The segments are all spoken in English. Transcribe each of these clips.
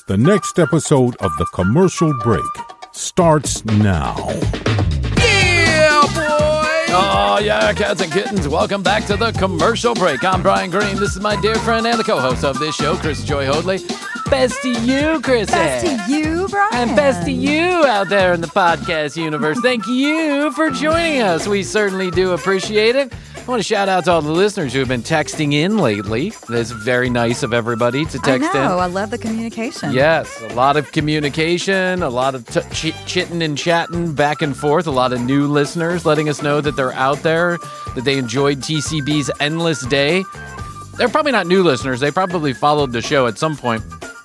The next episode of The Commercial Break starts now. Yeah, boy! Oh, yeah, cats and kittens. Welcome back to The Commercial Break. I'm Bryan Green. This is my dear friend and the co-host of this show, Krissy Joy Hoadley. Best to you, Krissy. Best to you, Bryan. And best to you out there in the podcast universe. Thank you for joining us. We certainly do appreciate it. I want to shout out to all the listeners who have been texting in lately. It's very nice of everybody to text in. I love the communication. Yes, a lot of communication, a lot of chitting and chatting back and forth, a lot of new listeners letting us know that they're out there, that they enjoyed TCB's Endless Day. They're probably not new listeners. They probably followed the show at some point,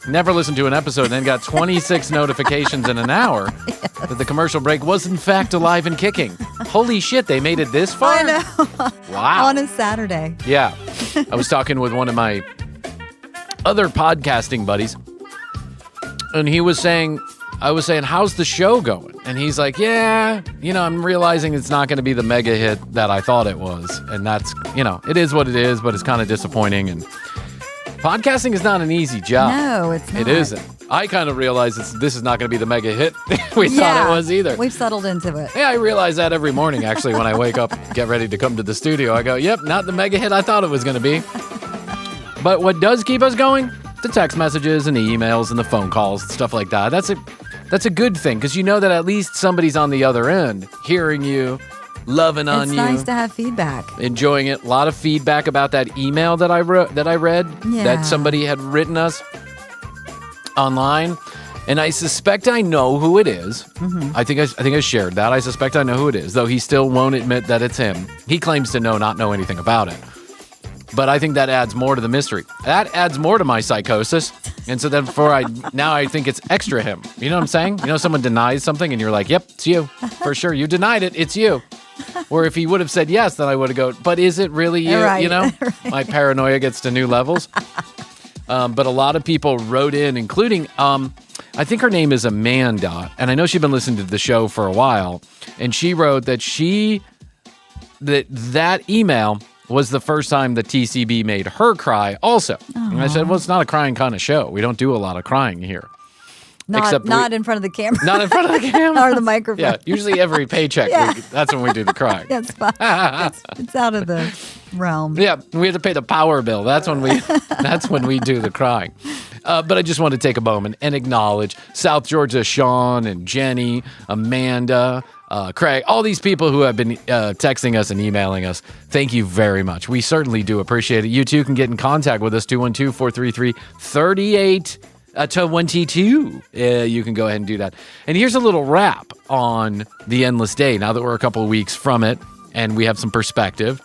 never listened to an episode, and then got 26 notifications in an hour that the commercial break was in fact alive and kicking. Holy shit, they made it this far? I know. Wow. On a Saturday. Yeah. I was talking with one of my other podcasting buddies, and I was saying, how's the show going? And he's like, yeah, I'm realizing it's not going to be the mega hit that I thought it was. And that's, it is what it is, but it's kind of disappointing. And podcasting is not an easy job. No, it's not. It isn't. I kind of realized this is not going to be the mega hit we thought it was either. We've settled into it. Yeah, I realize that every morning, actually, when I wake up, get ready to come to the studio. I go, yep, not the mega hit I thought it was going to be. But what does keep us going? The text messages and the emails and the phone calls and stuff like that. That's a good thing, because you know that at least somebody's on the other end, hearing you, loving on you. It's nice to have feedback. Enjoying it. A lot of feedback about that email that I read, that somebody had written us online, and I suspect I know who it is. Mm-hmm. I think I shared that. I suspect I know who it is, though he still won't admit that it's him. He claims to not know anything about it. But I think that adds more to the mystery. That adds more to my psychosis. And so then now I think it's extra him. You know what I'm saying? Someone denies something and you're like, yep, it's you. For sure. You denied it. It's you. Or if he would have said yes, then I would have gone, but is it really you? Right. Right. My paranoia gets to new levels. But a lot of people wrote in, including, I think her name is Amanda. And I know she's been listening to the show for a while. And she wrote that that email was the first time that TCB made her cry also. Aww. And I said, well, it's not a crying kind of show. We don't do a lot of crying here. Not in front of the camera. Not in front of the camera. Or the microphone. Yeah, usually every paycheck, that's when we do the crying. That's fine. It's out of the realm. Yeah, we have to pay the power bill. That's when we do the crying. But I just want to take a moment and acknowledge South Georgia Sean and Jenny, Amanda, Craig, all these people who have been texting us and emailing us. Thank you very much. We certainly do appreciate it. You too can get in contact with us, 212-433-3822. You can go ahead and do that. And here's a little wrap on the Endless Day, now that we're a couple of weeks from it and we have some perspective.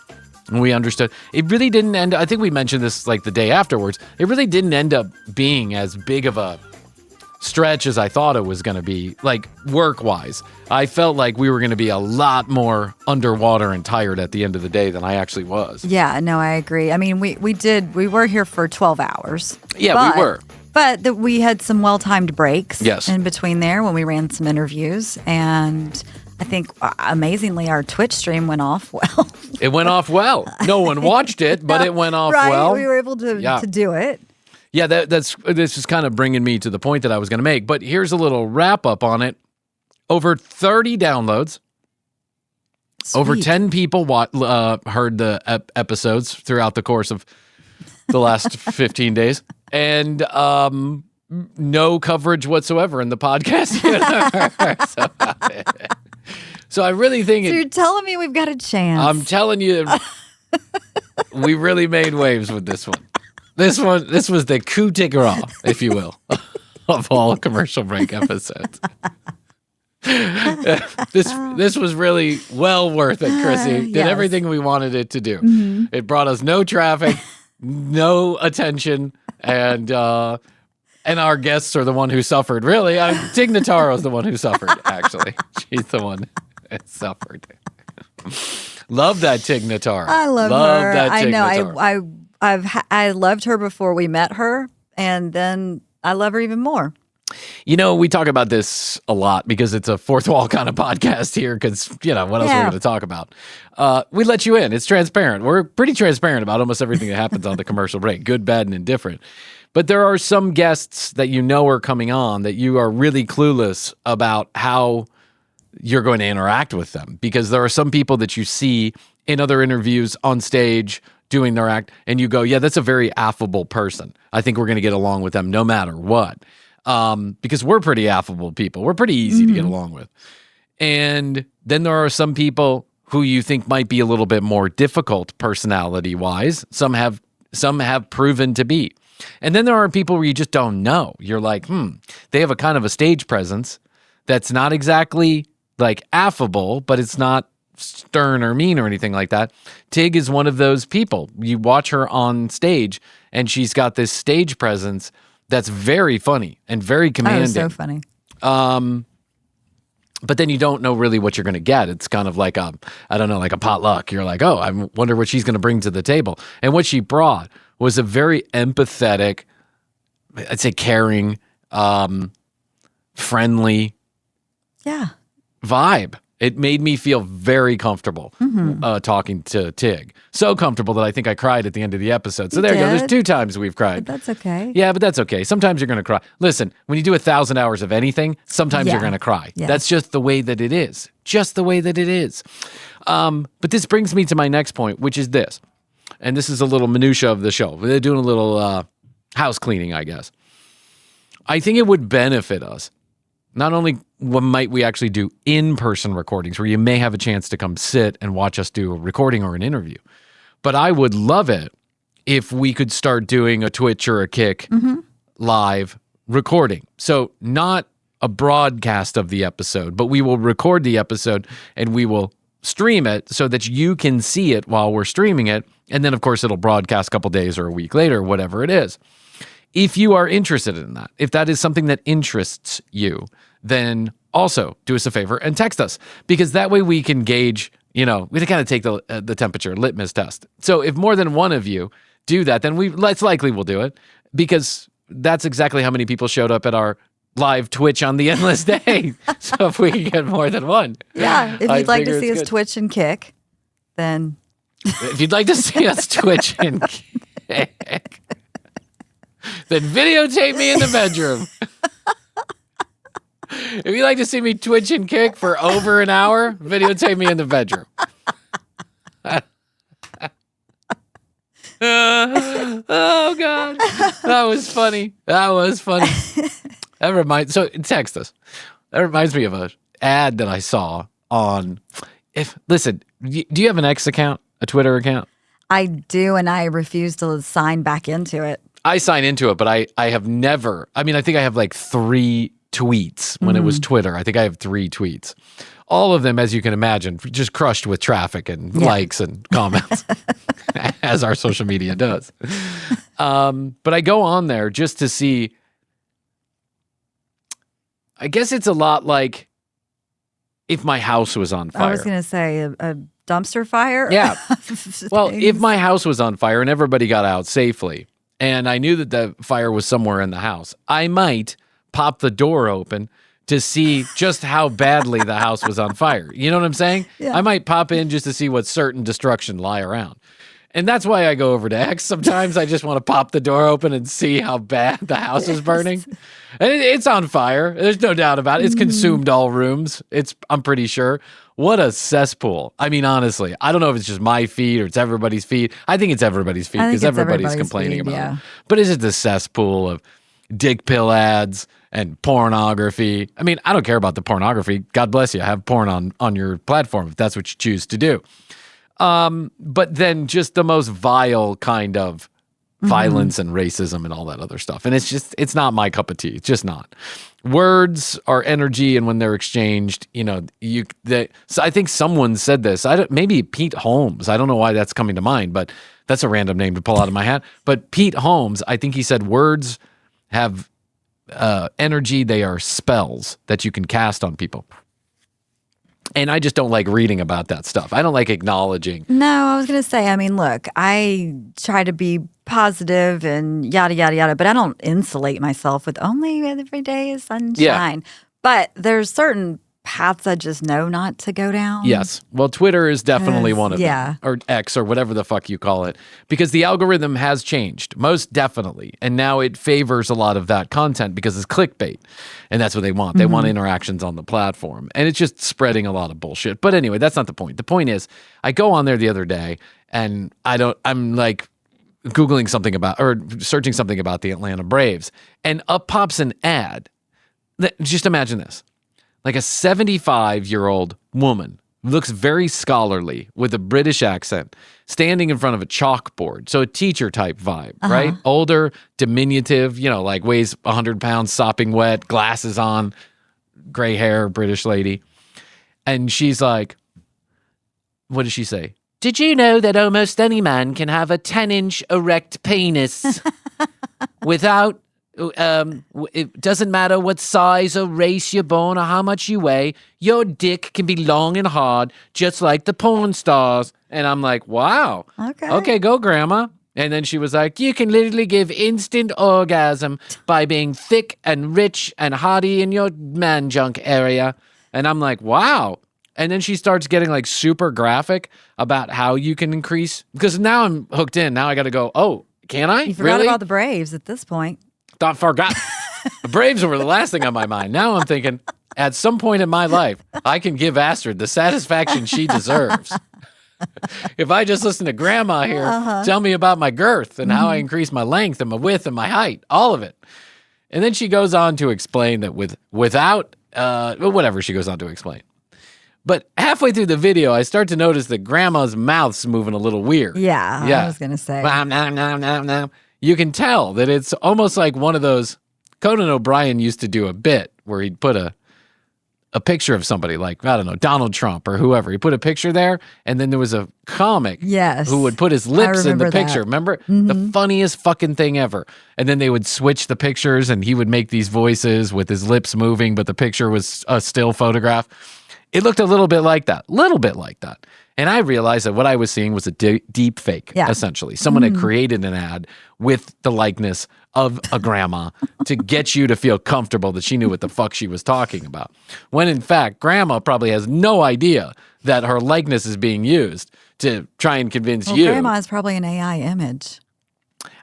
And we understood. It really didn't end, I think we mentioned this like the day afterwards, it really didn't end up being as big of a stretch as I thought it was going to be, like work-wise. I felt like we were going to be a lot more underwater and tired at the end of the day than I actually was. Yeah, no, I agree. I mean, we were here for 12 hours. Yeah, we were. But we had some well-timed breaks in between there when we ran some interviews, and I think, amazingly, our Twitch stream went off well. It went off well. No one watched it, but it went off well. We were able to do it. Yeah, this is kind of bringing me to the point that I was going to make. But here's a little wrap-up on it. Over 30 downloads. Sweet. Over 10 people heard the episodes throughout the course of the last 15 days. And no coverage whatsoever in the podcast. So I really think... So you're telling me we've got a chance. I'm telling you, we really made waves with this one. This was the coup de grace, if you will, of all commercial break episodes. This was really well worth it, Krissy. Did everything we wanted it to do. Mm-hmm. It brought us no traffic, no attention, and our guests are the one who suffered. Really, Tig Notaro's the one who suffered, actually. She's the one that suffered. Love that Tig Notaro. I love her. That Tig Notaro. I loved her before we met her, and then I love her even more. We talk about this a lot because it's a fourth wall kind of podcast here because, what else are we going to talk about? We let you in. It's transparent. We're pretty transparent about almost everything that happens on the commercial break, good, bad, and indifferent. But there are some guests that you know are coming on that you are really clueless about how you're going to interact with them, because there are some people that you see in other interviews on stage doing their act, and you go, yeah, that's a very affable person. I think we're going to get along with them no matter what. Because we're pretty affable people. We're pretty easy to get along with. And then there are some people who you think might be a little bit more difficult personality-wise. Some have proven to be. And then there are people where you just don't know. You're like, they have a kind of a stage presence that's not exactly like affable, but it's not stern or mean or anything like that. Tig is one of those people. You watch her on stage, and she's got this stage presence that's very funny and very commanding. Oh, so funny. But then you don't know really what you're going to get. It's kind of like like a potluck. You're like, oh, I wonder what she's going to bring to the table. And what she brought was a very empathetic, I'd say caring, friendly vibe. It made me feel very comfortable talking to Tig. So comfortable that I think I cried at the end of the episode. So there you go. There's 2 times we've cried. But that's okay. Yeah, but that's okay. Sometimes you're going to cry. Listen, when you do 1,000 hours of anything, sometimes you're going to cry. Yeah. That's just the way that it is. Just the way that it is. But this brings me to my next point, which is this. And this is a little minutia of the show. They're doing a little house cleaning, I guess. I think it would benefit us. Not only what might we actually do in-person recordings where you may have a chance to come sit and watch us do a recording or an interview, but I would love it if we could start doing a Twitch or a Kik live recording. So not a broadcast of the episode, but we will record the episode and we will stream it so that you can see it while we're streaming it. And then, of course, it'll broadcast a couple days or a week later, whatever it is. If you are interested in that, if that is something that interests you, then also do us a favor and text us, because that way we can gauge, we can kind of take the temperature, litmus test. So if more than one of you do that, then it's likely we'll do it, because that's exactly how many people showed up at our live Twitch on the Endless Day. So if we can get more than one. Yeah, if you'd like to see us Twitch and Kik, then... If you'd like to see us Twitch and Kik, then videotape me in the bedroom. If you'd like to see me Twitch and Kik for over an hour, videotape me in the bedroom. Oh, God. That was funny. So text us. That reminds me of an ad that I saw on... Listen, do you have an X account, a Twitter account? I do, and I refuse to sign back into it. I sign into it, but I have never... I think I have like 3 tweets when it was Twitter. I think I have 3 tweets. All of them, as you can imagine, just crushed with traffic and likes and comments, as our social media does. But I go on there just to see... I guess it's a lot like if my house was on fire. I was going to say a dumpster fire? Yeah. Well, if my house was on fire and everybody got out safely, and I knew that the fire was somewhere in the house, I might pop the door open to see just how badly the house was on fire. You know what I'm saying? Yeah. I might pop in just to see what certain destruction lie around. And that's why I go over to X. Sometimes I just want to pop the door open and see how bad the house is burning. And it's on fire. There's no doubt about it. It's consumed all rooms. I'm pretty sure. What a cesspool. Honestly, I don't know if it's just my feed or it's everybody's feed. I think it's everybody's feed because everybody's complaining about it. But is it the cesspool of dick pill ads and pornography? I don't care about the pornography. God bless you. Have porn on your platform if that's what you choose to do. But then just the most vile kind of violence and racism and all that other stuff. And it's not my cup of tea. It's just not. Words are energy, and when they're exchanged, so I think someone said this. Maybe Pete Holmes. I don't know why that's coming to mind, but that's a random name to pull out of my hat. But Pete Holmes, I think he said words have energy. They are spells that you can cast on people. And I just don't like reading about that stuff. I don't like acknowledging. No, I was going to say, look, I try to be positive and yada, yada, yada, but I don't insulate myself with only every day is sunshine. Yeah. But there's certain paths I just know not to go down. Yes. Well, Twitter is definitely one of them. Or X or whatever the fuck you call it. Because the algorithm has changed, most definitely. And now it favors a lot of that content because it's clickbait. And that's what they want. They want interactions on the platform. And it's just spreading a lot of bullshit. But anyway, that's not the point. The point is, I go on there the other day and I'm like Googling something about, or searching something about the Atlanta Braves. And up pops an ad. Just imagine this. Like a 75-year-old woman, looks very scholarly with a British accent, standing in front of a chalkboard. So a teacher type vibe, right? Older, diminutive, like weighs 100 pounds, sopping wet, glasses on, gray hair, British lady. And she's like, what does she say? Did you know that almost any man can have a 10-inch erect penis without... it doesn't matter what size or race you're born or how much you weigh. Your dick can be long and hard, just like the porn stars. And I'm like, wow. Okay, go, Grandma. And then she was like, you can literally give instant orgasm by being thick and rich and hotty in your man junk area. And I'm like, wow. And then she starts getting like super graphic about how you can increase. Because now I'm hooked in. Now I got to go, oh, can I? You forgot about the Braves at this point. Forgot. The Braves were the last thing on my mind. Now I'm thinking, at some point in my life, I can give Astrid the satisfaction she deserves. If I just listen to Grandma here, tell me about my girth and how I increase my length and my width and my height, all of it. And then she goes on to explain that without whatever she goes on to explain. But halfway through the video, I start to notice that Grandma's mouth's moving a little weird. Yeah. I was going to say. You can tell that it's almost like one of those. Conan O'Brien used to do a bit where he'd put a picture of somebody like, I don't know, Donald Trump or whoever. He put a picture there, and then there was a comic who would put his lips in the picture. Remember? The funniest fucking thing ever. And then they would switch the pictures, and he would make these voices with his lips moving, but the picture was a still photograph. It looked a little bit like that. And I realized that what I was seeing was a deep fake, essentially. Someone had created an ad with the likeness of a grandma to get you to feel comfortable that she knew what the fuck she was talking about. When in fact, Grandma probably has no idea that her likeness is being used to try and convince you. Grandma is probably an AI image.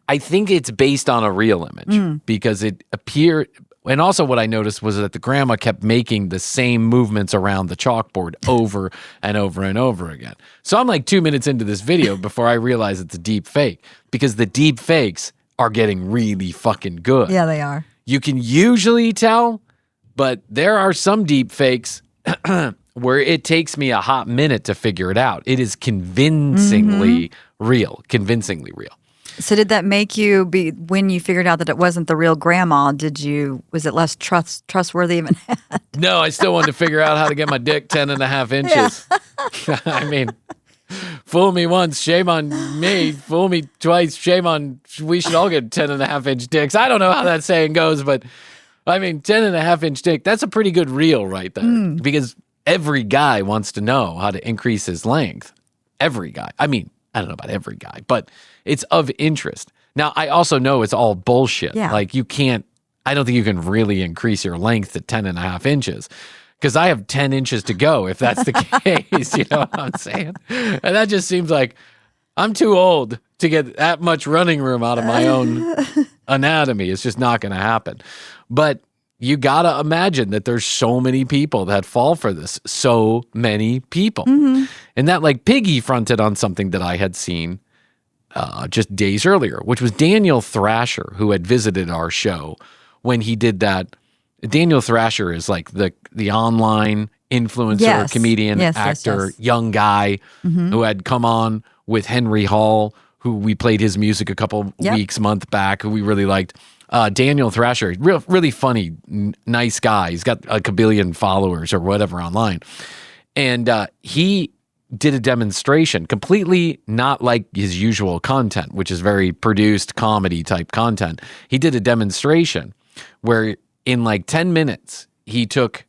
I think it's based on a real image because it appeared... And also what I noticed was that the grandma kept making the same movements around the chalkboard over and over and over again. So I'm like 2 minutes into this video before I realize it's a deep fake because the deep fakes are getting really fucking good. Yeah, they are. You can usually tell, but there are some deep fakes where it takes me a hot minute to figure it out. It is convincingly real. So did that make you when you figured out that it wasn't the real grandma, was it less trustworthy even? No, I still wanted to figure out how to get my dick 10.5 inches. Yeah. I mean, fool me once, shame on me. Fool me twice, shame on, we should all get 10.5 inch dicks. I don't know how that saying goes, but I mean, 10.5 inch dick, that's a pretty good reel right there because every guy wants to know how to increase his length. Every guy. I mean, I don't know about every guy, but it's of interest. Now, I also know it's all bullshit. Yeah. Like I don't think you can really increase your length to 10.5 inches because I have 10 inches to go if that's the case. You know what I'm saying? And that just seems like I'm too old to get that much running room out of my own anatomy. It's just not going to happen. But you got to imagine that there's so many people that fall for this. So many people. And that like Piggy fronted on something that I had seen just days earlier, which was Daniel Thrasher, who had visited our show when he did that. Daniel Thrasher is like the online influencer, comedian, actor, young guy who had come on with Henry Hall, who we played his music a couple month back, who we really liked. Daniel Thrasher, really funny, nice guy. He's got like a billion followers or whatever online. And he did a demonstration, completely not like his usual content, which is very produced comedy type content. He did a demonstration where in like 10 minutes, he took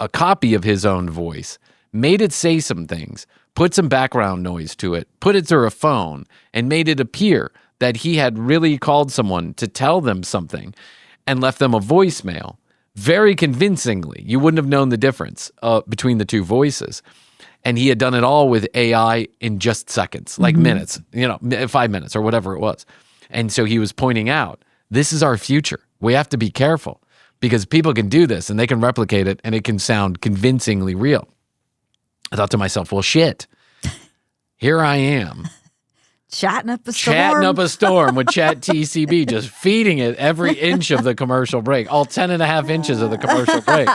a copy of his own voice, made it say some things, put some background noise to it, put it through a phone, and made it appear that he had really called someone to tell them something and left them a voicemail. very convincingly. You wouldn't have known the difference between the two voices. And he had done it all with AI in just seconds, like minutes, 5 minutes or whatever it was. And so he was pointing out, this is our future. We have to be careful because people can do this and they can replicate it and it can sound convincingly real. I thought to myself, well, shit, here I am. Chatting up a storm with Chat TCB, just feeding it every inch of the commercial break, all 10 and a half inches of the commercial break.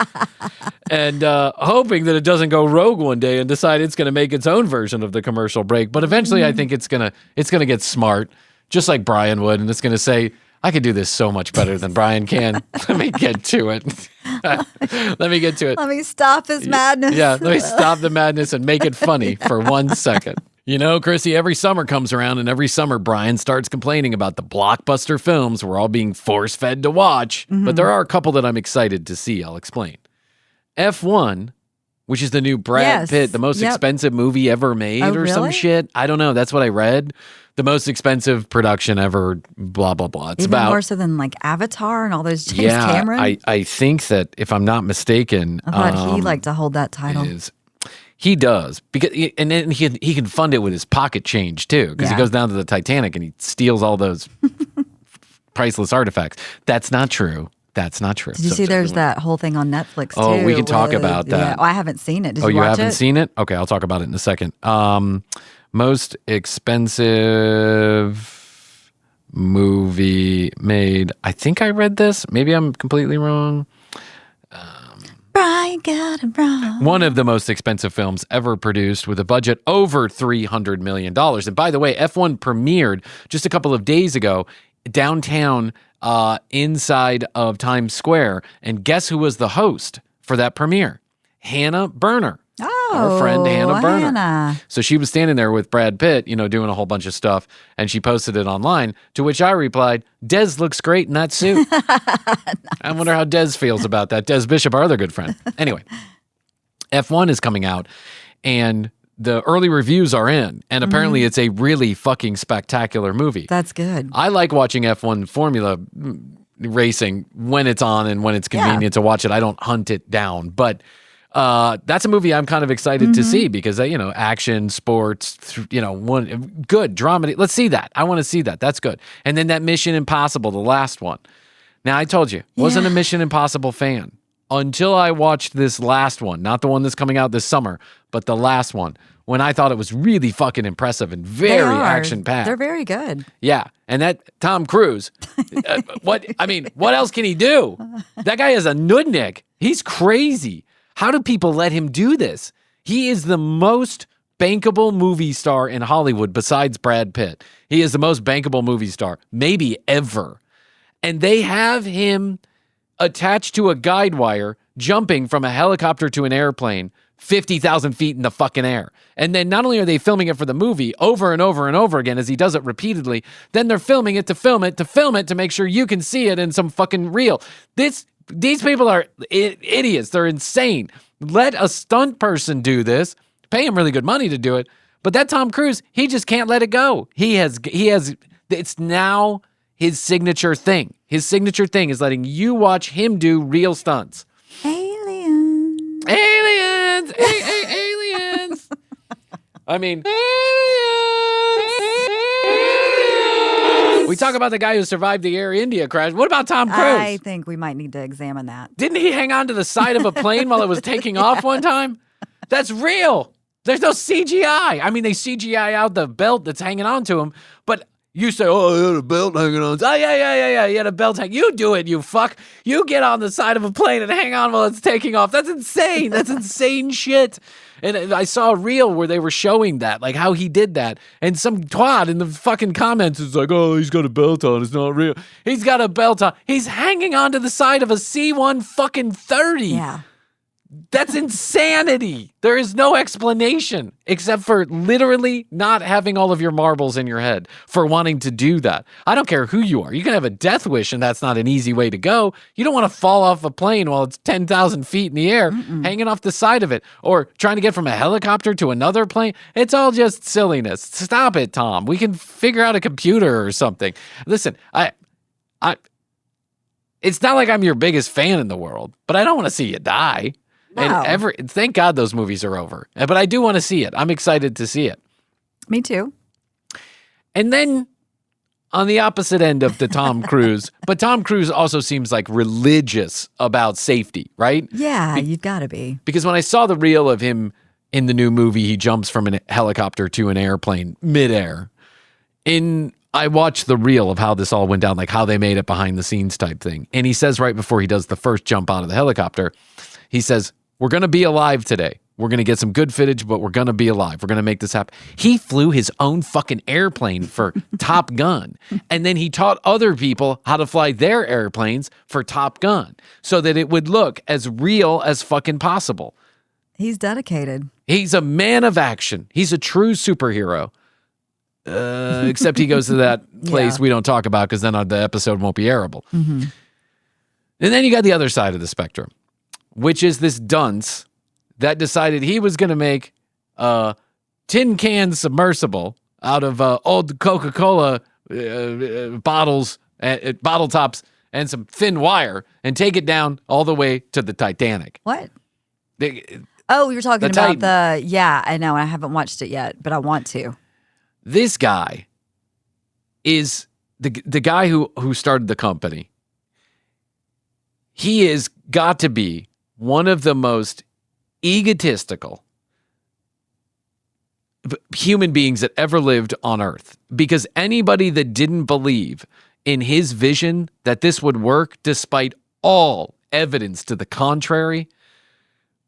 And hoping that it doesn't go rogue one day and decide it's going to make its own version of the commercial break. But eventually I think it's going to get smart, just like Bryan would, and it's going to say, I could do this so much better than Bryan can. Let me get to it. Let me stop his madness. Yeah, let me stop the madness and make it funny for 1 second. You know, Krissy, every summer comes around, and every summer Bryan starts complaining about the blockbuster films we're all being force-fed to watch. But there are a couple that I'm excited to see. I'll explain. F1, which is the new Brad Pitt, the most expensive movie ever made some shit. I don't know. That's what I read. The most expensive production ever, blah, blah, blah. It's even more so than like Avatar and all those James Cameron? I think that, if I'm not mistaken... I thought he liked to hold that title. He does, because and then he can fund it with his pocket change too, because he goes down to the Titanic and he steals all those priceless artifacts. That's not true. Did you see there's that whole thing on Netflix too? Oh, we can talk about that. Yeah. Oh, I haven't seen it. Did you watch it? Oh, you haven't seen it? Okay, I'll talk about it in a second. Most expensive movie made. I think I read this. Maybe I'm completely wrong. Bryan got it wrong. One of the most expensive films ever produced with a budget over $300 million. And by the way, F1 premiered just a couple of days ago downtown inside of Times Square. And guess who was the host for that premiere? Hannah Berner. Oh, our friend Hannah Berner. Hannah. So she was standing there with Brad Pitt, doing a whole bunch of stuff, and she posted it online, to which I replied, Des looks great in that suit. Nice. I wonder how Des feels about that. Des Bishop, our other good friend. Anyway, F1 is coming out, and the early reviews are in, and apparently it's a really fucking spectacular movie. That's good. I like watching F1 Formula racing when it's on and when it's convenient to watch it. I don't hunt it down, but... that's a movie I'm kind of excited to see because, action, sports, good drama. Let's see that. I want to see that. That's good. And then that Mission Impossible, the last one. Now, I told you, wasn't a Mission Impossible fan until I watched this last one, not the one that's coming out this summer, but the last one, when I thought it was really fucking impressive and very action-packed. They're very good. Yeah. And that Tom Cruise, what else can he do? That guy is a nudnik. He's crazy. How do people let him do this? He is the most bankable movie star in Hollywood besides Brad Pitt. He is the most bankable movie star, maybe ever. And they have him attached to a guide wire, jumping from a helicopter to an airplane 50,000 feet in the fucking air. And then not only are they filming it for the movie over and over and over again as he does it repeatedly, then they're filming it to film it to make sure you can see it in some fucking reel. These people are idiots. They're insane. Let a stunt person do this. Pay him really good money to do it. But that Tom Cruise, he just can't let it go. He has. It's now his signature thing. His signature thing is letting you watch him do real stunts. Aliens. I mean, we talk about the guy who survived the Air India crash. What about Tom Cruise? I think we might need to examine that. Didn't he hang on to the side of a plane while it was taking off one time? That's real. There's no CGI. I mean, they CGI out the belt that's hanging on to him, but you say, oh, he had a belt hanging on. Oh, yeah. He had a belt hanging. You do it, you fuck. You get on the side of a plane and hang on while it's taking off. That's insane. That's insane shit. And I saw a reel where they were showing that, like how he did that. And some twat in the fucking comments is like, oh, he's got a belt on. It's not real. He's got a belt on. He's hanging onto the side of a C-1 fucking 30. Yeah. That's insanity. There is no explanation except for literally not having all of your marbles in your head for wanting to do that. I don't care who you are. You can have a death wish, and that's not an easy way to go. You don't want to fall off a plane while it's 10,000 feet in the air, hanging off the side of it, or trying to get from a helicopter to another plane. It's all just silliness. Stop it, Tom. We can figure out a computer or something. Listen, it's not like I'm your biggest fan in the world, but I don't want to see you die. No. And thank God those movies are over. But I do want to see it. I'm excited to see it. Me too. And then on the opposite end of the Tom Cruise, but Tom Cruise also seems like religious about safety, right? Yeah, you've got to be. Because when I saw the reel of him in the new movie, he jumps from a helicopter to an airplane midair. I watched the reel of how this all went down, like how they made it behind the scenes type thing. And he says right before he does the first jump out of the helicopter, he says, we're going to be alive today. We're going to get some good footage, but we're going to be alive. We're going to make this happen. He flew his own fucking airplane for Top Gun. And then he taught other people how to fly their airplanes for Top Gun so that it would look as real as fucking possible. He's dedicated. He's a man of action. He's a true superhero. Except he goes to that place we don't talk about because then the episode won't be airable. Mm-hmm. And then you got the other side of the spectrum, which is this dunce that decided he was going to make a tin can submersible out of old Coca-Cola bottles, bottle tops, and some thin wire and take it down all the way to the Titanic. What? You're talking about Titan. yeah, I know. I haven't watched it yet, but I want to. This guy is the guy who started the company. He has got to be one of the most egotistical human beings that ever lived on Earth. Because anybody that didn't believe in his vision that this would work, despite all evidence to the contrary,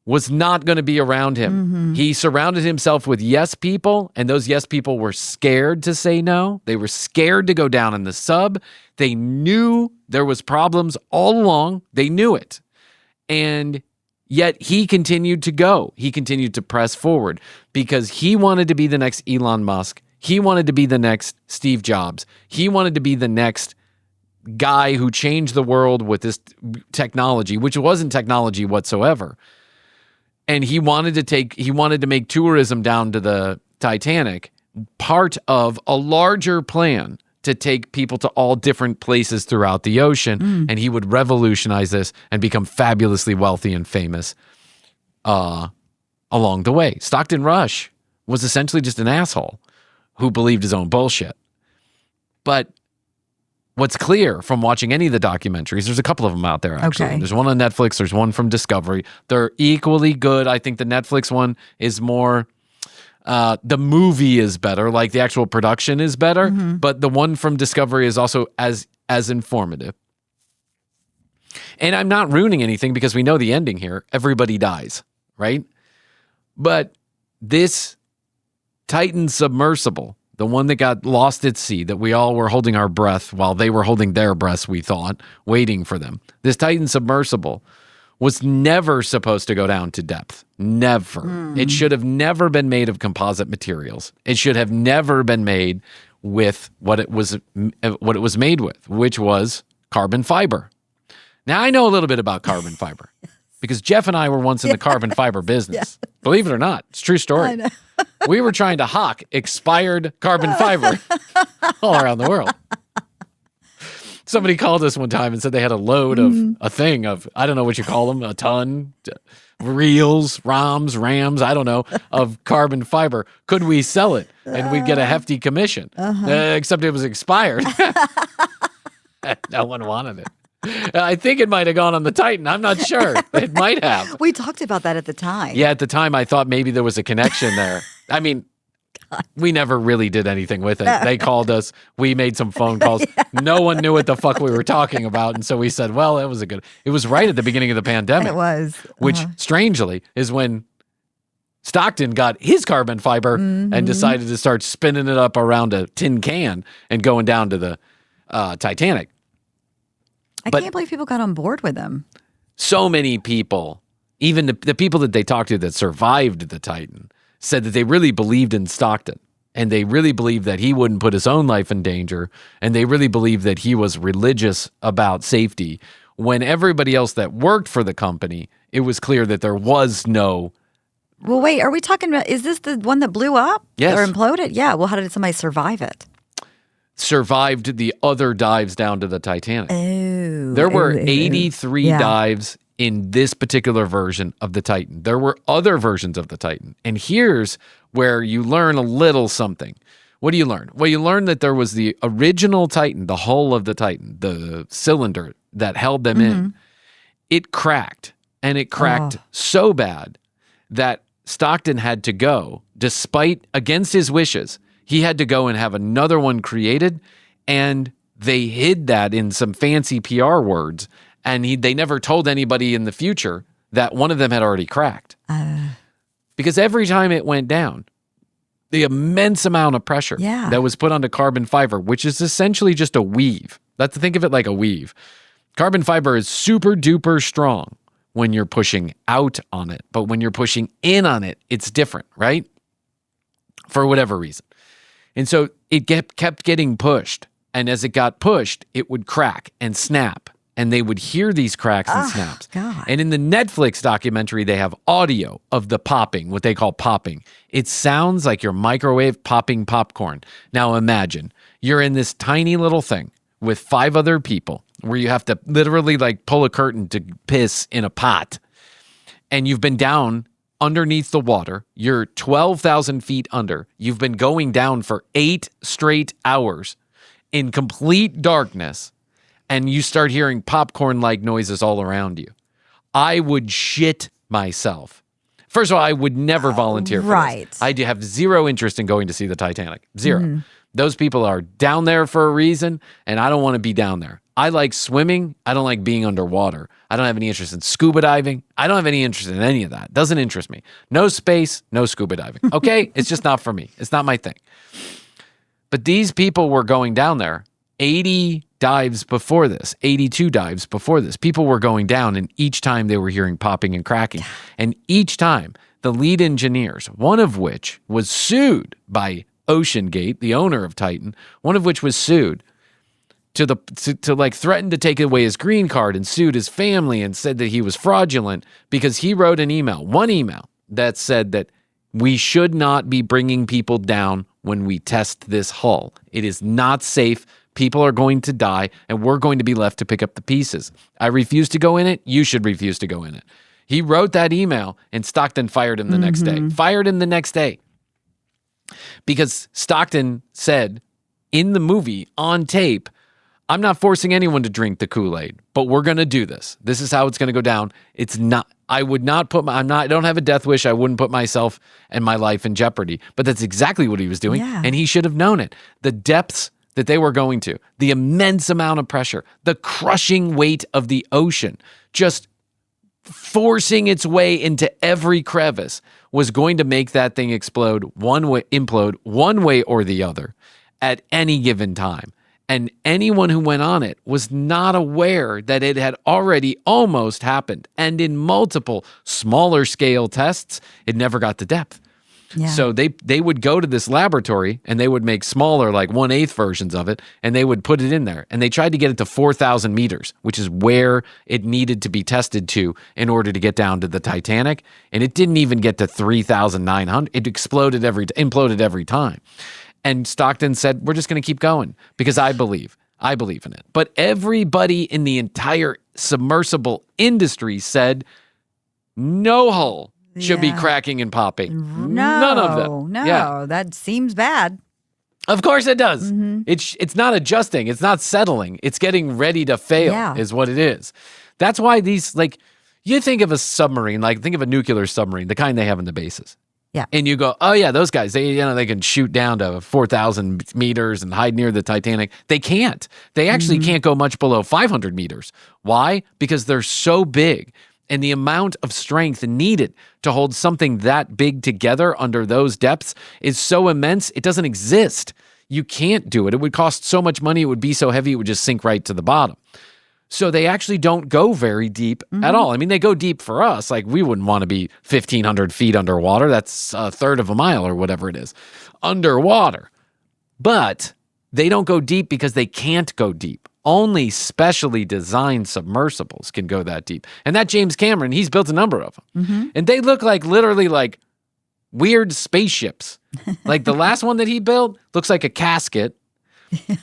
was not going to be around him. Mm-hmm. He surrounded himself with yes people, and those yes people were scared to say no. They were scared to go down in the sub. They knew there was problems all along. They knew it. And yet he continued to go. He continued to press forward because he wanted to be the next Elon Musk. He wanted to be the next Steve Jobs. He wanted to be the next guy who changed the world with this technology, which wasn't technology whatsoever. And he wanted to make tourism down to the Titanic part of a larger plan to take people to all different places throughout the ocean. And he would revolutionize this and become fabulously wealthy and famous along the way. Stockton Rush was essentially just an asshole who believed his own bullshit. But what's clear from watching any of the documentaries, there's a couple of them out there, actually. Okay. There's one on Netflix. There's one from Discovery. They're equally good. I think the Netflix one is more, the movie is better. Like the actual production is better. Mm-hmm. But the one from Discovery is also as informative. And I'm not ruining anything because we know the ending here. Everybody dies, right? But this Titan submersible, the one that got lost at sea, that we all were holding our breath while they were holding their breaths, we thought, waiting for them. This Titan submersible was never supposed to go down to depth. Never. It should have never been made of composite materials. It should have never been made with what it was made with, which was carbon fiber. Now, I know a little bit about carbon fiber because Jeff and I were once in the carbon fiber business. Yeah. Believe it or not, it's a true story. I know. We were trying to hawk expired carbon fiber all around the world. Somebody called us one time and said they had a load of a thing of, I don't know what you call them, a ton, reels, ROMs, rams, I don't know, of carbon fiber. Could we sell it? And we'd get a hefty commission. Except it was expired. No one wanted it. I think it might have gone on the Titan. I'm not sure. It might have. We talked about that at the time. Yeah, at the time I thought maybe there was a connection there. I mean, we never really did anything with it. They called us. We made some phone calls. Yeah. No one knew what the fuck we were talking about. And so we said, well, it was right at the beginning of the pandemic. It was. Which, strangely, is when Stockton got his carbon fiber and decided to start spinning it up around a tin can and going down to the Titanic. I can't believe people got on board with him. So many people, even the people that they talked to that survived the Titan, said that they really believed in Stockton. And they really believed that he wouldn't put his own life in danger. And they really believed that he was religious about safety. When everybody else that worked for the company, it was clear that there was no... Well, wait, are we talking about, is this the one that blew up? Yes. Or imploded? Yeah, well, how did somebody survive it? survived the other dives down to the Titanic. Oh, There were 83 dives in this particular version of the Titan. There were other versions of the Titan. And here's where you learn a little something. What do you learn? Well, you learn that there was the original Titan, the hull of the Titan, the cylinder that held them in. It cracked, and it cracked so bad that Stockton had to go, despite against his wishes. He had to go and have another one created, and they hid that in some fancy PR words, and they never told anybody in the future that one of them had already cracked. Because every time it went down, the immense amount of pressure that was put onto carbon fiber, which is essentially just a weave. Let's think of it like a weave. Carbon fiber is super duper strong when you're pushing out on it, but when you're pushing in on it, it's different, right? For whatever reason. And so it kept getting pushed. And as it got pushed, it would crack and snap. And they would hear these cracks and snaps. God. And in the Netflix documentary, they have audio of the popping, what they call popping. It sounds like your microwave popping popcorn. Now imagine you're in this tiny little thing with 5 other people where you have to literally like pull a curtain to piss in a pot. And you've been down underneath the water. You're 12,000 feet under. You've been going down for 8 straight hours in complete darkness. And you start hearing popcorn-like noises all around you. I would shit myself. First of all, I would never volunteer for this. I do have zero interest in going to see the Titanic. Zero. Those people are down there for a reason, and I don't want to be down there. I like swimming. I don't like being underwater. I don't have any interest in scuba diving. I don't have any interest in any of that. Doesn't interest me. No space, no scuba diving. Okay? It's just not for me. It's not my thing. But these people were going down there 80 dives before this, 82 dives before this. People were going down, and each time they were hearing popping and cracking. And each time, the lead engineers, one of which was sued by OceanGate, the owner of Titan, one of which was sued to like threaten to take away his green card, and sued his family and said that he was fraudulent because he wrote one email that said that we should not be bringing people down when we test this hull. It is not safe. People are going to die, and we're going to be left to pick up the pieces. I refuse to go in it. You should refuse to go in it. He wrote that email, and Stockton fired him the next day. Fired him the next day. Because Stockton said in the movie, on tape, I'm not forcing anyone to drink the Kool-Aid, but we're going to do this. This is how it's going to go down. It's not, I would not put I don't have a death wish. I wouldn't put myself and my life in jeopardy. But that's exactly what he was doing. Yeah. And he should have known it. The depths that they were going to, the immense amount of pressure, the crushing weight of the ocean, just forcing its way into every crevice was going to make that thing implode one way or the other at any given time. And anyone who went on it was not aware that it had already almost happened. And in multiple smaller scale tests, it never got to depth. Yeah. So they would go to this laboratory and they would make smaller, like 1/8 versions of it, and they would put it in there. And they tried to get it to 4,000 meters, which is where it needed to be tested to in order to get down to the Titanic. And it didn't even get to 3,900. It imploded every time. And Stockton said, we're just going to keep going because I believe in it. But everybody in the entire submersible industry said no hull should be cracking and popping. None of them. No, that seems bad. Of course it does. It's not adjusting. It's not settling. It's getting ready to fail is what it is. That's why these, like, you think of a submarine, like think of a nuclear submarine, the kind they have in the bases. Yeah. And you go, oh yeah, those guys, they can shoot down to 4,000 meters and hide near the Titanic. They can't. They actually can't go much below 500 meters. Why? Because they're so big. And the amount of strength needed to hold something that big together under those depths is so immense, it doesn't exist. You can't do it. It would cost so much money. It would be so heavy, it would just sink right to the bottom. So they actually don't go very deep at all. I mean, they go deep for us. Like, we wouldn't want to be 1,500 feet underwater. That's a third of a mile or whatever it is underwater. But they don't go deep because they can't go deep. Only specially designed submersibles can go that deep. And that James Cameron, he's built a number of them. And they look like literally like weird spaceships. Like the last one that he built looks like a casket.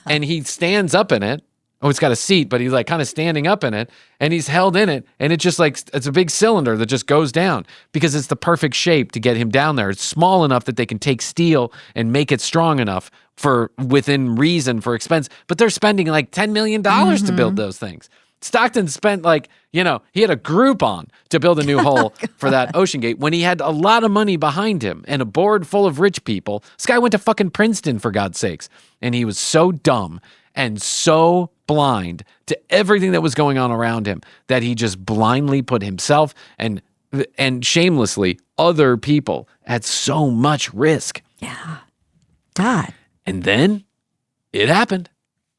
and he stands up in it. Oh, it's got a seat, but he's like kind of standing up in it, and he's held in it, and it just like, it's a big cylinder that just goes down because it's the perfect shape to get him down there. It's small enough that they can take steel and make it strong enough for within reason for expense, but they're spending like $10 million to build those things. Stockton spent like, he had a Groupon to build a new hole for that Ocean Gate when he had a lot of money behind him and a board full of rich people. This guy went to fucking Princeton, for God's sakes. And he was so dumb and so blind to everything that was going on around him that he just blindly put himself and shamelessly other people at so much risk. Yeah. God. And then it happened.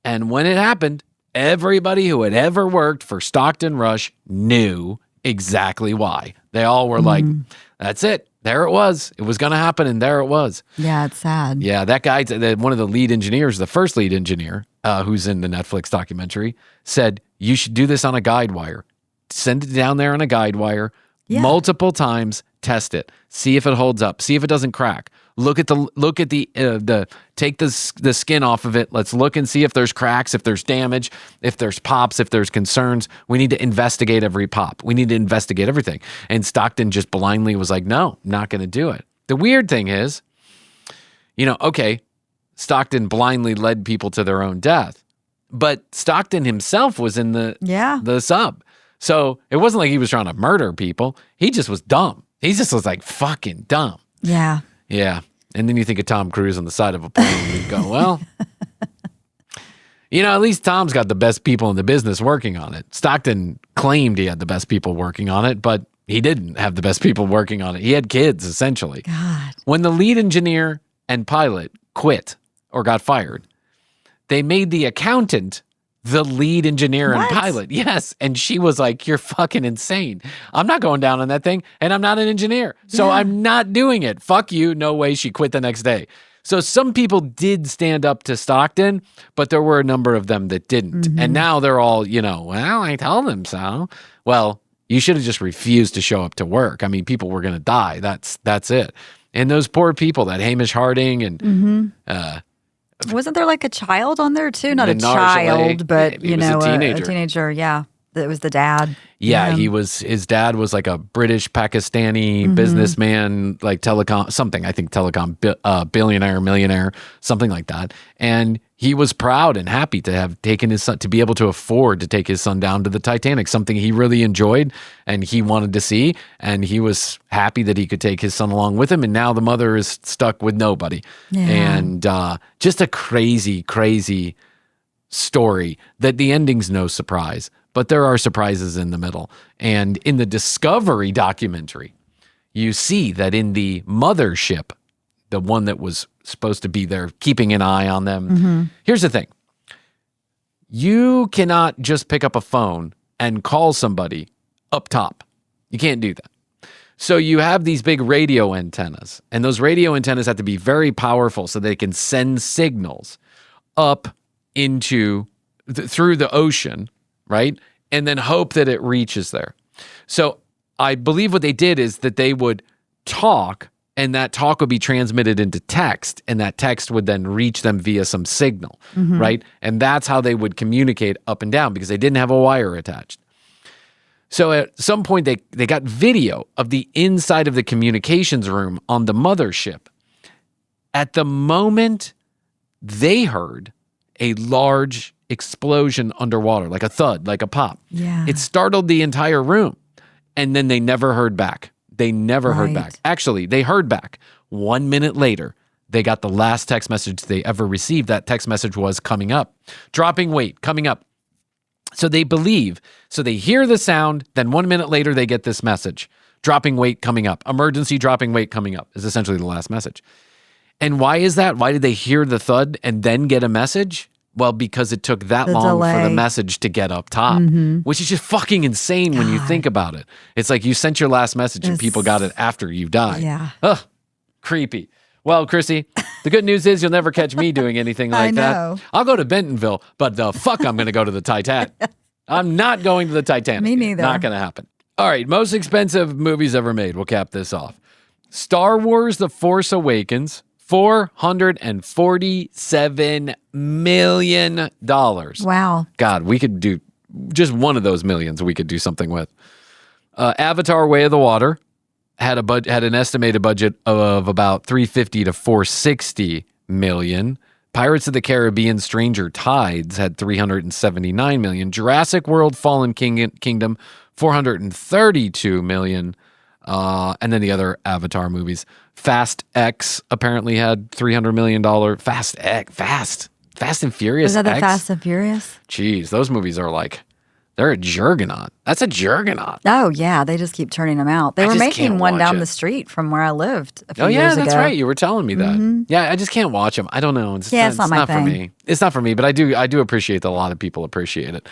And when it happened, everybody who had ever worked for Stockton Rush knew exactly why. They all were like, that's it. There it was. It was going to happen, and there it was. Yeah, it's sad. Yeah, that guy, one of the lead engineers, the first lead engineer, who's in the Netflix documentary, said, you should do this on a guide wire. Send it down there on a guide wire multiple times, test it, see if it holds up, see if it doesn't crack. Take the skin off of it. Let's look and see if there's cracks, if there's damage, if there's pops, if there's concerns. We need to investigate every pop. We need to investigate everything. And Stockton just blindly was like, no, not going to do it. The weird thing is, Stockton blindly led people to their own death, but Stockton himself was in the sub. So it wasn't like he was trying to murder people. He just was dumb. He just was like fucking dumb. Yeah. Yeah. And then you think of Tom Cruise on the side of a plane and you go, well, at least Tom's got the best people in the business working on it. Stockton claimed he had the best people working on it, but he didn't have the best people working on it. He had kids, essentially. God. When the lead engineer and pilot quit or got fired, they made the accountant the lead engineer and pilot. Yes. And she was like, you're fucking insane. I'm not going down on that thing, and I'm not an engineer. So I'm not doing it. Fuck you. No way. She quit the next day. So some people did stand up to Stockton, but there were a number of them that didn't. And now they're all, well, I told them so. Well, you should have just refused to show up to work. I mean, people were going to die. That's it. And those poor people, that Hamish Harding and wasn't there like a child on there too? Not a Nargelet, child, but a teenager. A teenager. Yeah, that was the dad. Yeah, his dad was like a British Pakistani businessman, like telecom billionaire, millionaire, something like that. And he was proud and happy to have taken his son, to be able to afford to take his son down to the Titanic, something he really enjoyed and he wanted to see. And he was happy that he could take his son along with him. And now the mother is stuck with nobody. Yeah. And just a crazy, crazy story that the ending's no surprise. But there are surprises in the middle. And in the Discovery documentary, you see that in the mothership, the one that was supposed to be there keeping an eye on them. Here's the thing. You cannot just pick up a phone and call somebody up top. You can't do that. So you have these big radio antennas, and those radio antennas have to be very powerful so they can send signals up into through the ocean, right? And then hope that it reaches there. So I believe what they did is that they would talk, and that talk would be transmitted into text, and that text would then reach them via some signal, right? And that's how they would communicate up and down, because they didn't have a wire attached. So at some point, they got video of the inside of the communications room on the mothership. At the moment, they heard a large explosion underwater, like a thud, like a pop. Yeah. It startled the entire room, and then they never heard back. They never heard back. Actually, they heard back. 1 minute later, they got the last text message they ever received. That text message was coming up. Dropping weight, coming up. So they believe, so they hear the sound, then 1 minute later they get this message. Dropping weight coming up. Emergency dropping weight coming up is essentially the last message. And why is that? Why did they hear the thud and then get a message? Well, because it took that long for the message to get up top, which is just fucking insane when you think about it. It's like you sent your last message and people got it after you died. Yeah. Ugh, creepy. Well, Krissy, the good news is you'll never catch me doing anything like that. I'll go to Bentonville, but the fuck I'm going to go to the Titanic. I'm not going to the Titanic. Me neither. Not going to happen. All right, most expensive movies ever made. We'll cap this off. Star Wars The Force Awakens, $447 million. Wow. God, we could do just one of those millions we could do something with. Avatar Way of the Water had an estimated budget of about 350 to 460 million. Pirates of the Caribbean Stranger Tides had 379 million. Jurassic World Fallen Kingdom 432 million. And then the other Avatar movies. Fast X apparently had $300 million. Fast and Furious Was that the X? Fast and Furious? Jeez, those movies are like, they're a juggernaut. That's a juggernaut. Oh, yeah. They just keep turning them out. They were just making can't one watch down it. the street from where I lived a few Oh, yeah, years that's ago. right. You were telling me that. Yeah, I just can't watch them. I don't know. It's not my for thing. me. It's not for me, but I do appreciate that a lot of people appreciate it.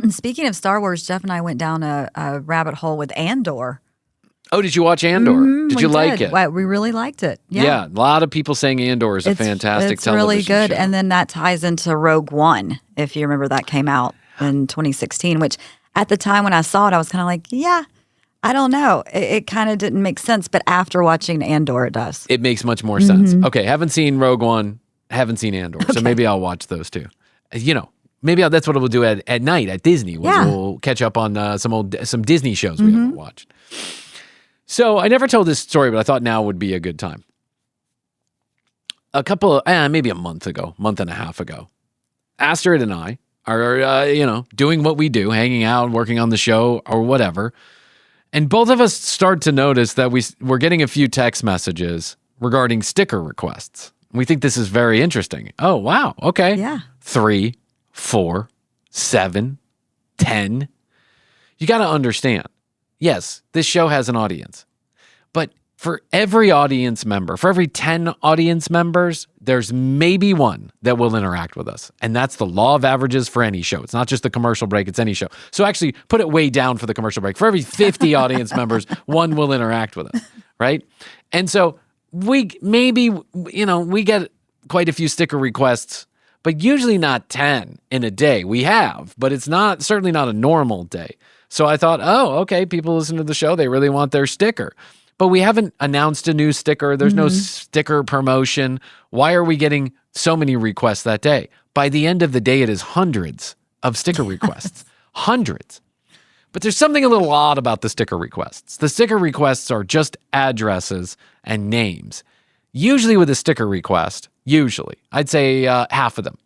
Speaking of Star Wars, Jeff and I went down a rabbit hole with Andor. Oh, did you watch Andor? Did you like it? Well, we really liked it. Yeah, a lot of people saying Andor is a fantastic it's television really good. show. And then that ties into Rogue One, if you remember that came out in 2016, which at the time when I saw it, I was kind of like, yeah, I don't know. It kind of didn't make sense. But after watching Andor, it does. It makes much more sense. Okay, haven't seen Rogue One, haven't seen Andor. So maybe I'll watch those two. Maybe that's what we'll do at night at Disney. We'll catch up on some Disney shows we haven't watched. So I never told this story, but I thought now would be a good time. Maybe a month and a half ago, Astrid and I are, doing what we do, hanging out, working on the show or whatever. And both of us start to notice that we're getting a few text messages regarding sticker requests. We think this is very interesting. Oh, wow. Okay. Yeah. 3, 4, 7, 10. You got to understand. Yes, this show has an audience, but for every audience member, for every 10 audience members, there's maybe one that will interact with us. And that's the law of averages for any show. It's not just the commercial break, it's any show. So actually put it way down for the commercial break. For every 50 audience members, one will interact with us, right? And so we get quite a few sticker requests, but usually not 10 in a day. We have, but it's certainly not a normal day. So I thought, oh, okay, people listen to the show. They really want their sticker. But we haven't announced a new sticker. There's no sticker promotion. Why are we getting so many requests that day? By the end of the day, it is hundreds of sticker requests. Hundreds. But there's something a little odd about the sticker requests. The sticker requests are just addresses and names. Usually with a sticker request, I'd say half of them.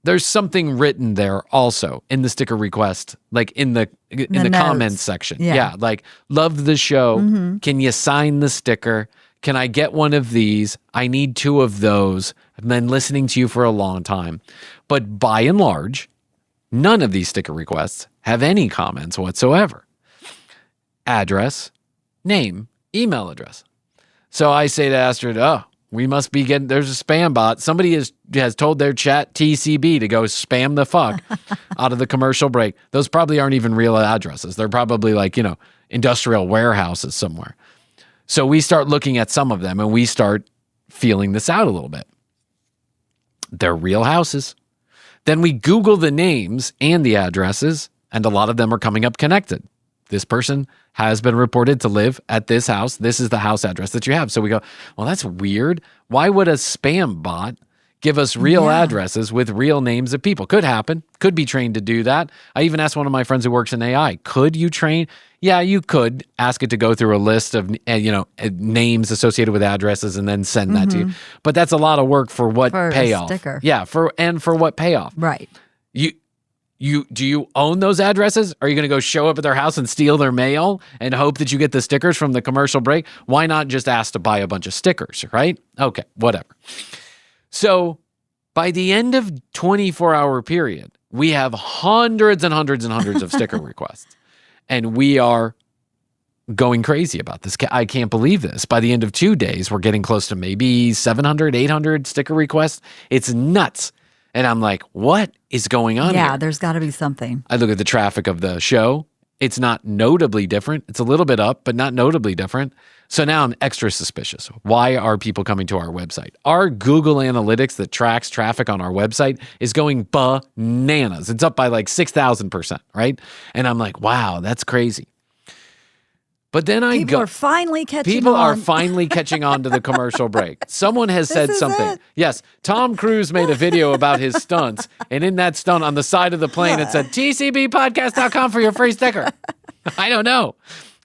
There's something written there also in the sticker request, like in the comments section. Yeah, like, love the show. Can you sign the sticker? Can I get one of these? I need 2 of those. I've been listening to you for a long time. But by and large, none of these sticker requests have any comments whatsoever. Address, name, email address. So I say to Astrid, we must be there's a spam bot. Somebody has told their chat TCB to go spam the fuck out of the commercial break. Those probably aren't even real addresses. They're probably like, industrial warehouses somewhere. So we start looking at some of them and we start feeling this out a little bit. They're real houses. Then we Google the names and the addresses, and a lot of them are coming up connected. This person has been reported to live at this house. This is the house address that you have. So we go, well, that's weird. Why would a spam bot give us real addresses with real names of people? Could happen. Could be trained to do that. I even asked one of my friends who works in AI, could you train? Yeah, you could ask it to go through a list of, names associated with addresses and then send that to you. But that's a lot of work for what payoff? A sticker. Yeah, for what payoff? Right. Do you own those addresses? Are you going to go show up at their house and steal their mail and hope that you get the stickers from the commercial break? Why not just ask to buy a bunch of stickers, right? Okay, whatever. So by the end of 24-hour period, we have hundreds and hundreds and hundreds of sticker requests. And we are going crazy about this. I can't believe this. By the end of 2 days, we're getting close to maybe 700, 800 sticker requests. It's nuts. And I'm like, what is going on here? Yeah, there's got to be something. I look at the traffic of the show. It's not notably different. It's a little bit up, but not notably different. So now I'm extra suspicious. Why are people coming to our website? Our Google Analytics that tracks traffic on our website is going bananas. It's up by like 6,000%, right? And I'm like, wow, that's crazy. But then People are finally catching People on. are finally catching on to the commercial break. Someone has said is something. it. Yes, Tom Cruise made a video about his stunts, and in that stunt on the side of the plane, it said tcbpodcast.com for your free sticker. I don't know.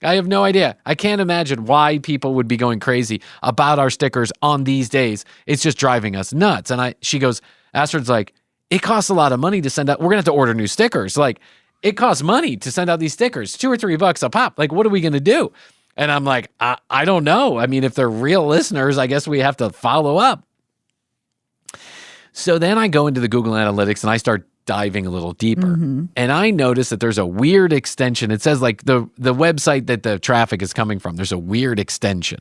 I have no idea. I can't imagine why people would be going crazy about our stickers on these days. It's just driving us nuts. And she goes, Astrid's like, it costs a lot of money to send out. We're going to have to order new stickers. Like, it costs money to send out these stickers, $2 or $3 a pop. Like, what are we going to do? And I'm like, I don't know. I mean, if they're real listeners, I guess we have to follow up. So then I go into the Google Analytics and I start diving a little deeper. And I notice that there's a weird extension. It says like the website that the traffic is coming from, there's a weird extension.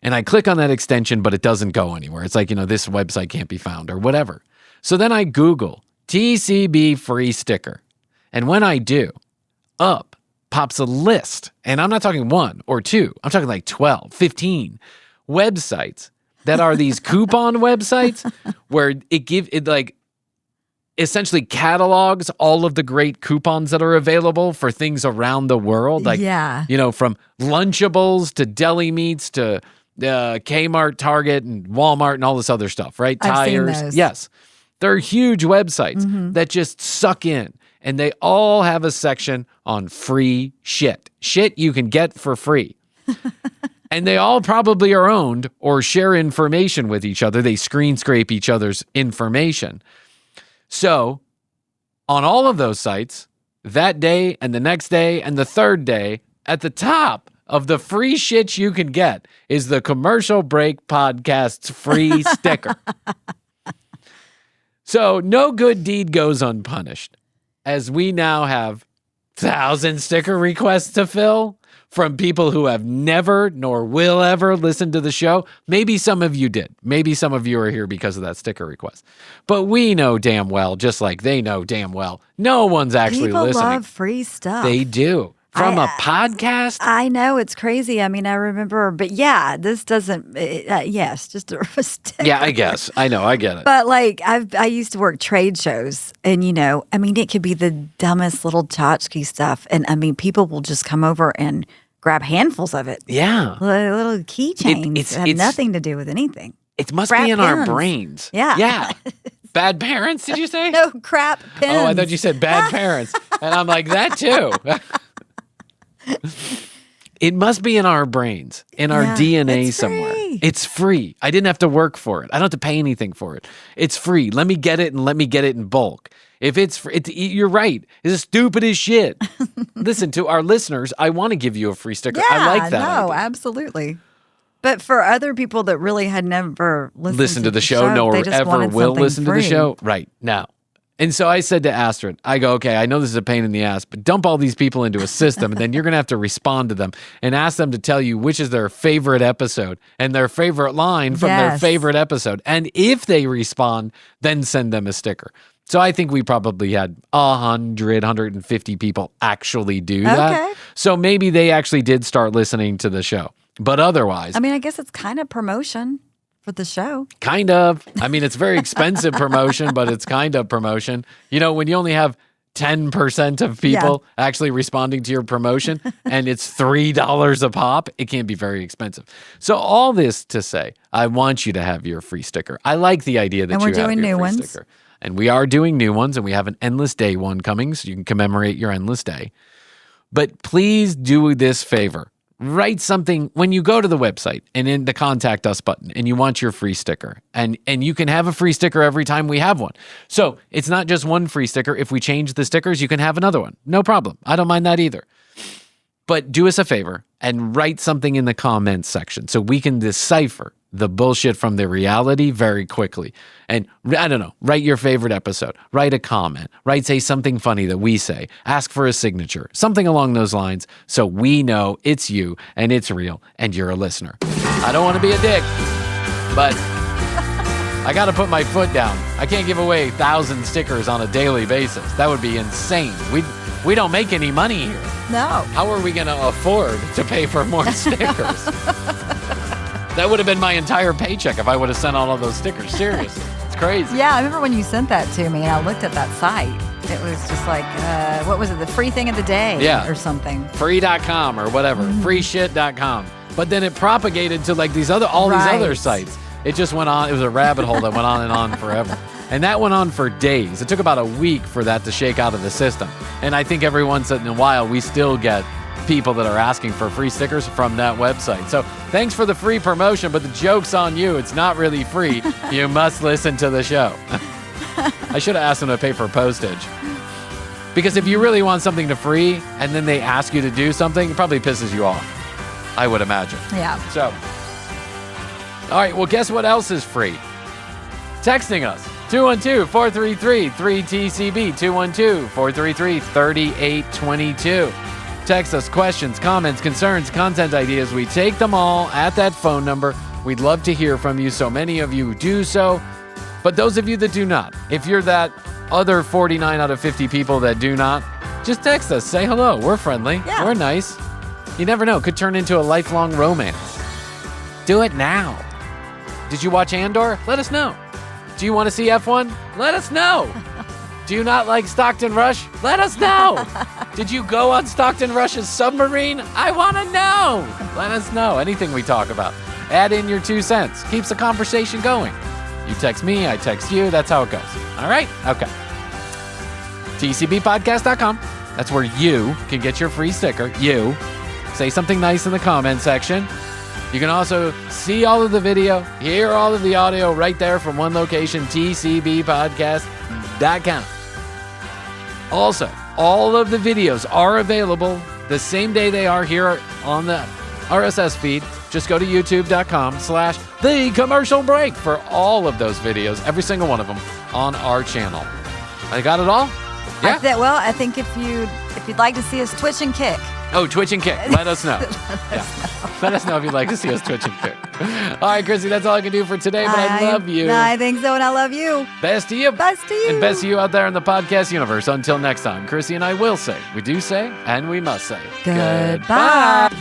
And I click on that extension, but it doesn't go anywhere. It's like, this website can't be found or whatever. So then I Google TCB free sticker. And when I do, up pops a list. And I'm not talking 1 or 2. I'm talking like 12, 15 websites that are these coupon websites where it like essentially catalogs all of the great coupons that are available for things around the world. Like, from Lunchables to deli meats to Kmart, Target, and Walmart and all this other stuff, right? I've Tires. seen those. Yes. They're huge websites that just suck in. And they all have a section on free shit. Shit you can get for free. And they all probably are owned or share information with each other. They screen scrape each other's information. So on all of those sites, that day and the next day and the third day, at the top of the free shit you can get is the Commercial Break Podcast's free sticker. So no good deed goes unpunished, as we now have 1,000 sticker requests to fill from people who have never nor will ever listen to the show. Maybe some of you did. Maybe some of you are here because of that sticker request. But we know damn well, just like they know damn well, no one's actually People listening. love free stuff. They do. From a podcast? I know, it's crazy. I mean, I remember, but yeah, this doesn't, yes, just a sticker. Yeah, I guess. I know, I get it. But like, I used to work trade shows, and it could be the dumbest little tchotchke stuff. And I mean, people will just come over and grab handfuls of it. Yeah. Little keychains It's that have nothing to do with anything. It must Crap be in our pins. brains. Yeah. Yeah. Bad parents, did you say? No, crap pins. Oh, I thought you said bad parents. And I'm like, that too. It must be in our brains, in our DNA it's somewhere. free. It's free. I didn't have to work for it. I don't have to pay anything for it. It's free. Let me get it, and let me get it in bulk. If it's free, you're right. It's stupid as shit. Listen, to our listeners, I want to give you a free sticker. I like that. No, idea. absolutely. But for other people that really had never listened To the show, nor they just ever wanted will something listen to the free. show, right now. And so I said to Astrid, I go, okay, I know this is a pain in the ass, but dump all these people into a system, and then you're going to have to respond to them and ask them to tell you which is their favorite episode and their favorite line from their Yes. favorite episode. And if they respond, then send them a sticker. So I think we probably had 150 people actually do that. Okay. So maybe they actually did start listening to the show. But otherwise, I mean, I guess it's kind of promotion for the show. kind of. I mean, it's very expensive promotion, but it's kind of promotion. When you only have 10% of people actually responding to your promotion and it's $3 a pop, it can be very expensive. So all this to say, I want you to have your free sticker. I like the idea that And you we're have doing your new free ones. sticker. And we are doing new ones, and we have an Endless Day one coming, so you can commemorate your Endless Day. But please do this favor. Write something when you go to the website and in the Contact Us button and you want your free sticker. And you can have a free sticker every time we have one. So it's not just one free sticker. If we change the stickers, you can have another one. No problem. I don't mind that either. But do us a favor and write something in the comments section so we can decipher the bullshit from the reality very quickly. And I don't know, write your favorite episode, write a comment, say something funny that we say, ask for a signature, something along those lines so we know it's you and it's real and you're a listener. I don't want to be a dick, but I got to put my foot down. I can't give away 1,000 stickers on a daily basis. That would be insane. We don't make any money here. No. How are we going to afford to pay for more stickers? That would have been my entire paycheck if I would have sent all of those stickers. Seriously. It's crazy. Yeah, I remember when you sent that to me and I looked at that site It was just like, what was it? The free thing of the day or something. Free.com or whatever. Freeshit.com. But then it propagated to like these other sites. It just went on. It was a rabbit hole that went on and on forever. And that went on for days. It took about a week for that to shake out of the system. And I think every once in a while, we still get people that are asking for free stickers from that website. So thanks for the free promotion, but the joke's on you. It's not really free. You must listen to the show. I should have asked them to pay for postage. Because if you really want something to free and then they ask you to do something, it probably pisses you off, I would imagine. Yeah. So, all right, well, guess what else is free? Texting us. 212-433-3TCB. 212-433-3822. Text us questions, comments, concerns, content ideas. We take them all at that phone number. We'd love to hear from you. So many of you do so. But those of you that do not, if you're that other 49 out of 50 people that do not, just text us. Say hello. We're friendly. Yeah. We're nice. You never know. Could turn into a lifelong romance. Do it now. Did you watch Andor? Let us know. Do you want to see F1? Let us know. Do you not like Stockton Rush? Let us know. Did you go on Stockton Rush's submarine? I want to know. Let us know. Anything we talk about. Add in your 2 cents. Keeps the conversation going. You text me, I text you. That's how it goes. All right? Okay. TCBpodcast.com. That's where you can get your free sticker. You. Say something nice in the comment section. You can also see all of the video, hear all of the audio right there from one location, tcbpodcast.com. Also, all of the videos are available the same day they are here on the RSS feed. Just go to youtube.com/thecommercialbreak for all of those videos, every single one of them on our channel. I got it all? Yeah? I think if you'd like to see us twitch and kick. Oh, Twitch and Kik. Let us know. Let us know if you'd like to see us twitch and kick. All right, Krissy, that's all I can do for today, but I love you. I think so, and I love you. Best to you. Best to you. And best to you out there in the podcast universe. Until next time, Krissy and I will say, we do say, and we must say, Goodbye.